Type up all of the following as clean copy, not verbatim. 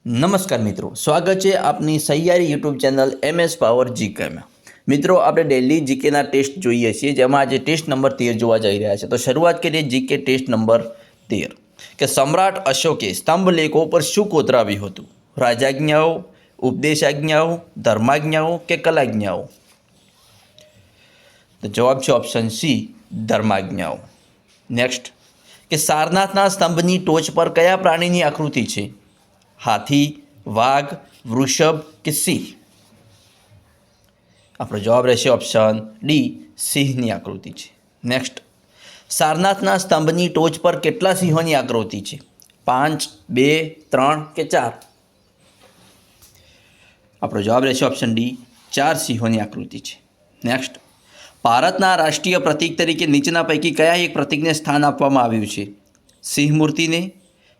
નમસ્કાર મિત્રો, સ્વાગત છે આપની સહિયારી યુટ્યુબ ચેનલ MS પાવર જીકેમાં। મિત્રો, આપણે ડેલી જીકેના ટેસ્ટ જોઈએ છીએ, જેમાં આજે ટેસ્ટ નંબર 13 જોવા જઈ રહ્યા છે। તો શરૂઆત કરીએ જીકે ટેસ્ટ નંબર 13 કે સમ્રાટ અશોકે સ્તંભ લેખો પર શું કોતરાવ્યું હતું? રાજાજ્ઞાઓ, ઉપદેશાજ્ઞાઓ, ધર્માજ્ઞાઓ કે કલાજ્ઞાઓ? તો જવાબ છે ઓપ્શન સી, ધર્માજ્ઞાઓ। નેક્સ્ટ કે સારનાથના સ્તંભની ટોચ પર કયા પ્રાણીની આકૃતિ છે? હાથી, વાઘ, વૃષભ કે સિંહ? આપણો જવાબ રહેશે ઓપ્શન ડી, સિંહની આકૃતિ છે। નેક્સ્ટ સારનાથના સ્તંભની ટોચ પર કેટલા સિંહોની આકૃતિ છે? 5, 2, 3 કે 4? આપણો જવાબ રહેશે ઓપ્શન ડી, 4 સિંહોની આકૃતિ છે। નેક્સ્ટ ભારતના રાષ્ટ્રીય પ્રતીક તરીકે નીચેના પૈકી કયા એક પ્રતીકને સ્થાન આપવામાં આવ્યું છે? સિંહ મૂર્તિને,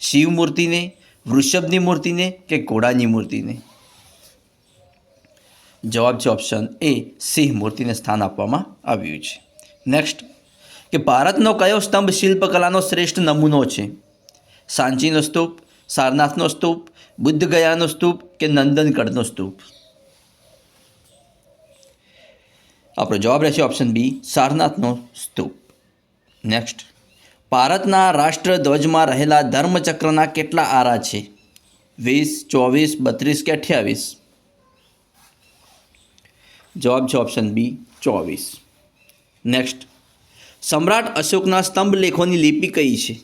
શિવ મૂર્તિને, વૃષભની મૂર્તિને કે ઘોડાની મૂર્તિને? જવાબ છે ઓપ્શન એ, સિંહ મૂર્તિને સ્થાન આપવામાં આવ્યું છે। નેક્સ્ટ કે ભારતનો કયો સ્તંભ શિલ્પકલાનો શ્રેષ્ઠ નમૂનો છે? સાંચીનો સ્તૂપ, સારનાથનો સ્તૂપ, બુદ્ધ ગયાનો સ્તૂપ કે નંદનગઢનો સ્તૂપ? આપણો જવાબ રહેશે ઓપ્શન બી, સારનાથનો સ્તૂપ। નેક્સ્ટ ભારતના રાષ્ટ્રધ્વજમાં રહેલા ધર્મચક્રના કેટલા આરા છે? 20, 24, 32 કે 28? જવાબ છે ઓપ્શન બી, 24। નેક્સ્ટ સમ્રાટ અશોકના સ્તંભ લેખોની લિપિ કઈ છે?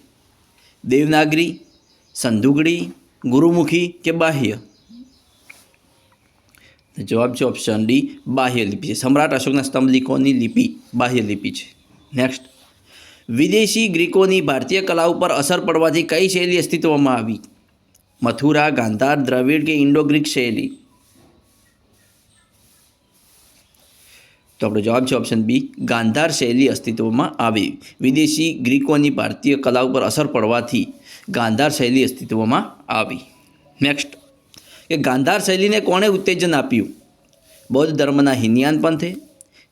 દેવનાગરી, સંધુગડી, ગુરુમુખી કે બાહ્ય? જવાબ છે ઓપ્શન ડી, બાહ્ય લિપિ છે। સમ્રાટ અશોકના સ્તંભ લેખોની લિપિ બાહ્ય લિપિ છે। નેક્સ્ટ વિદેશી ગ્રીકોની ભારતીય કલા ઉપર અસર પડવાથી કઈ શૈલી અસ્તિત્વમાં આવી? મથુરા, ગાંધાર, દ્રવિડ કે ઇન્ડો ગ્રીક શૈલી? તો આપણો જવાબ છે ઓપ્શન બી, ગાંધાર શૈલી અસ્તિત્વમાં આવી। વિદેશી ગ્રીકોની ભારતીય કલા ઉપર અસર પડવાથી ગાંધાર શૈલી અસ્તિત્વમાં આવી। નેક્સ્ટ કે ગાંધાર શૈલીને કોણે ઉત્તેજન આપ્યું? બૌદ્ધ ધર્મના હિનયાન પંથે,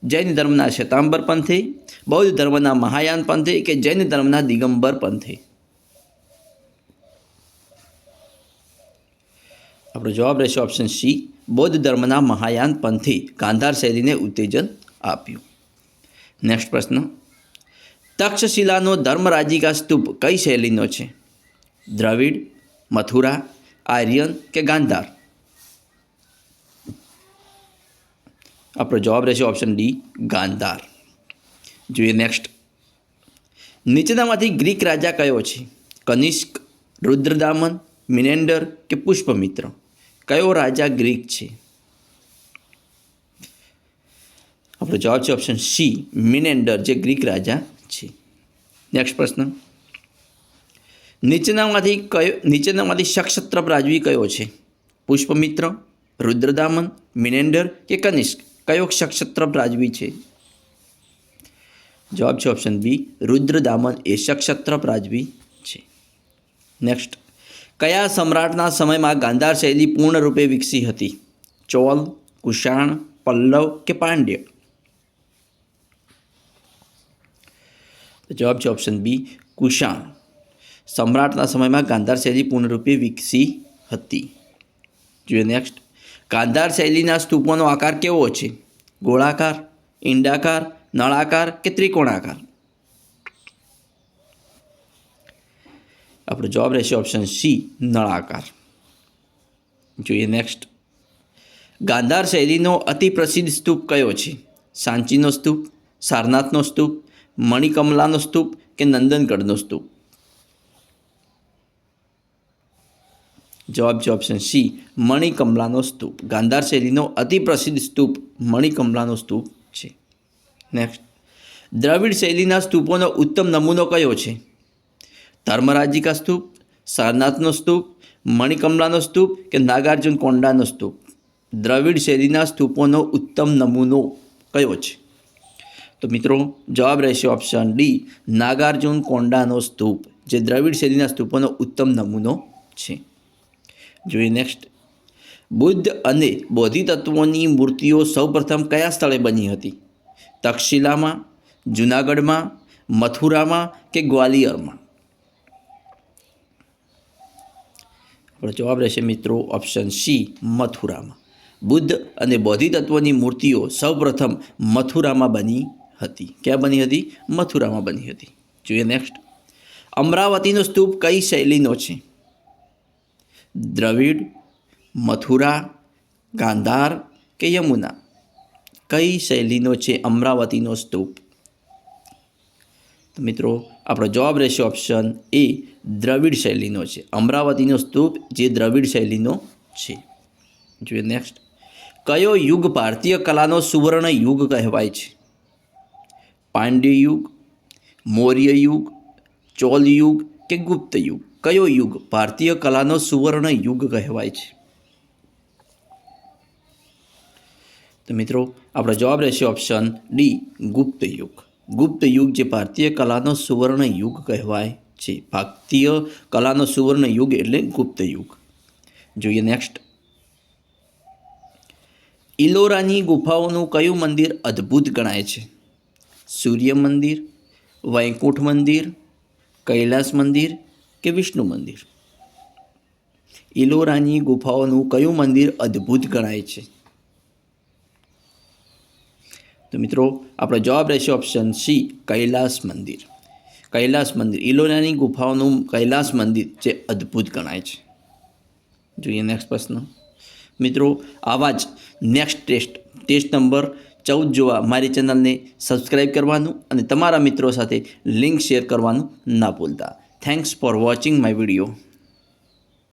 જૈન ધર્મના શ્વેતાંબર પંથે, બૌદ્ધ ધર્મના મહાયાન પંથે કે જૈન ધર્મના દિગંબર પંથે? આપણો જવાબ રહેશે ઓપ્શન સી, બૌદ્ધ ધર્મના મહાયાન પંથે ગાંધાર શૈલીને ઉત્તેજન આપ્યું। નેક્સ્ટ પ્રશ્ન તક્ષશિલાનો ધર્મરાજિકા સ્તૂપ કઈ શૈલીનો છે? દ્રવિડ, મથુરા, આર્યન કે ગાંધાર? આપણો જવાબ રહેશે ઓપ્શન ડી, ગાંધાર। જોઈએ નેક્સ્ટ નીચેનામાંથી ગ્રીક રાજા કયો છે? કનિષ્ક, રુદ્રદામન, મિનેન્ડર કે પુષ્પમિત્ર? કયો રાજા ગ્રીક છે? આપણો જવાબ છે ઓપ્શન સી, મિનેન્ડર જે ગ્રીક રાજા છે। નેક્સ્ટ પ્રશ્ન નીચેનામાંથી સક્ષત્રપ રાજવી કયો છે? પુષ્પમિત્ર, રુદ્રદામન, મિનેન્ડર કે કનિષ્ક? કયો સક્ષત્રપ રાજવી છે? જવાબ છે ઓપ્શન બી, રુદ્રદામન એ સક્ષત્રપ રાજવી છે। નેક્સ્ટ કયા સમ્રાટના સમયમાં ગાંધાર શૈલી પૂર્ણરૂપે વિકસી હતી? ચોલ, કુષાણ, પલ્લવ કે પાંડ્ય? જવાબ છે ઓપ્શન બી, કુષાણ સમ્રાટના સમયમાં ગાંધાર શૈલી પૂર્ણરૂપે વિકસી હતી। જોઈએ નેક્સ્ટ ગાંધાર શૈલીના સ્તૂપોનો આકાર કેવો છે? ગોળાકાર, ઈંડાકાર, નળાકાર કે ત્રિકોણાકાર? આપણો જવાબ રહેશે ઓપ્શન સી, નળાકાર। જોઈએ નેક્સ્ટ ગાંધાર શૈલીનો અતિ પ્રસિદ્ધ સ્તૂપ કયો છે? સાંચીનો સ્તૂપ, સારનાથનો સ્તૂપ, મણિકમલાનો સ્તૂપ કે નંદનગઢનો સ્તૂપ? જવાબ છે ઓપ્શન સી, મણિકમલાનો સ્તૂપ। ગાંધાર શૈલીનો અતિ પ્રસિદ્ધ સ્તૂપ મણિકમલાનો સ્તૂપ છે। નેક્સ્ટ દ્રવિડ શૈલીના સ્તૂપોનો ઉત્તમ નમૂનો કયો છે? ધર્મરાજિકા સ્તૂપ, સારનાથનો સ્તૂપ, મણિકમલાનો સ્તૂપ કે નાગાર્જુન કોંડાનો સ્તૂપ? દ્રવિડ શૈલીના સ્તૂપોનો ઉત્તમ નમૂનો કયો છે? તો મિત્રો જવાબ રહેશે ઓપ્શન ડી, નાગાર્જુન કોંડાનો સ્તૂપ જે દ્રવિડ શૈલીના સ્તૂપોનો ઉત્તમ નમૂનો છે। જોઈએ નેક્સ્ટ બુદ્ધ અને બોધિતત્વોની મૂર્તિઓ સૌપ્રથમ કયા સ્થળે બની હતી? તક્ષશિલામાં, જૂનાગઢમાં, મથુરામાં કે ગ્વાલિયરમાં? આપણો જવાબ રહેશે મિત્રો ઓપ્શન સી, મથુરામાં. બુદ્ધ અને બોધિતત્વની મૂર્તિઓ સૌપ્રથમ મથુરામાં બની હતી. ક્યાં બની હતી? મથુરામાં બની હતી. જોઈએ નેક્સ્ટ. અમરાવતીનો સ્તૂપ કઈ શૈલીનો છે? દ્રવિડ, મથુરા, ગાંધાર કે યમુના? કઈ શૈલીનો છે અમરાવતીનો સ્તૂપ? તો મિત્રો આપણો જવાબ રહેશે ઓપ્શન એ, દ્રવિડ શૈલીનો છે. અમરાવતીનો સ્તૂપ જે દ્રવિડ શૈલીનો છે. જોઈએ નેક્સ્ટ. કયો યુગ ભારતીય કલાનો સુવર્ણ યુગ કહેવાય છે? પાંડ્ય યુગ, મૌર્ય યુગ, ચોલ યુગ કે ગુપ્ત યુગ? કયો યુગ ભારતીય કલાનો સુવર્ણ યુગ કહેવાય છે? તો મિત્રો આપણો જવાબ રહેશે ઓપ્શન ડી, ગુપ્ત યુગ. ગુપ્ત યુગ જે ભારતીય કલાનો સુવર્ણ યુગ કહેવાય છે. ભારતીય કલાનો સુવર્ણ યુગ એટલે ગુપ્ત યુગ. જોઈએ નેક્સ્ટ. ઇલોરાની ગુફાઓનું કયું મંદિર અદ્ભુત ગણાય છે? સૂર્ય મંદિર, વૈકુંઠ મંદિર, કૈલાસ મંદિર કે વિષ્ણુ મંદિર? ઇલોરાની ગુફાઓનું કયું મંદિર અદ્ભુત ગણાય છે? તો મિત્રો આપણો જવાબ રહેશે ઓપ્શન સી, કૈલાસ મંદિર. કૈલાસ મંદિર, ઇલોરાની ગુફાઓનું કૈલાસ મંદિર જે અદ્ભુત ગણાય છે. જોઈએ નેક્સ્ટ પ્રશ્ન. મિત્રો આવા જ નેક્સ્ટ ટેસ્ટ નંબર 14 જોવા મારી ચેનલને સબસ્ક્રાઈબ કરવાનું અને તમારા મિત્રો સાથે લિંક શેર કરવાનું ના ભૂલતા. Thanks for watching my video.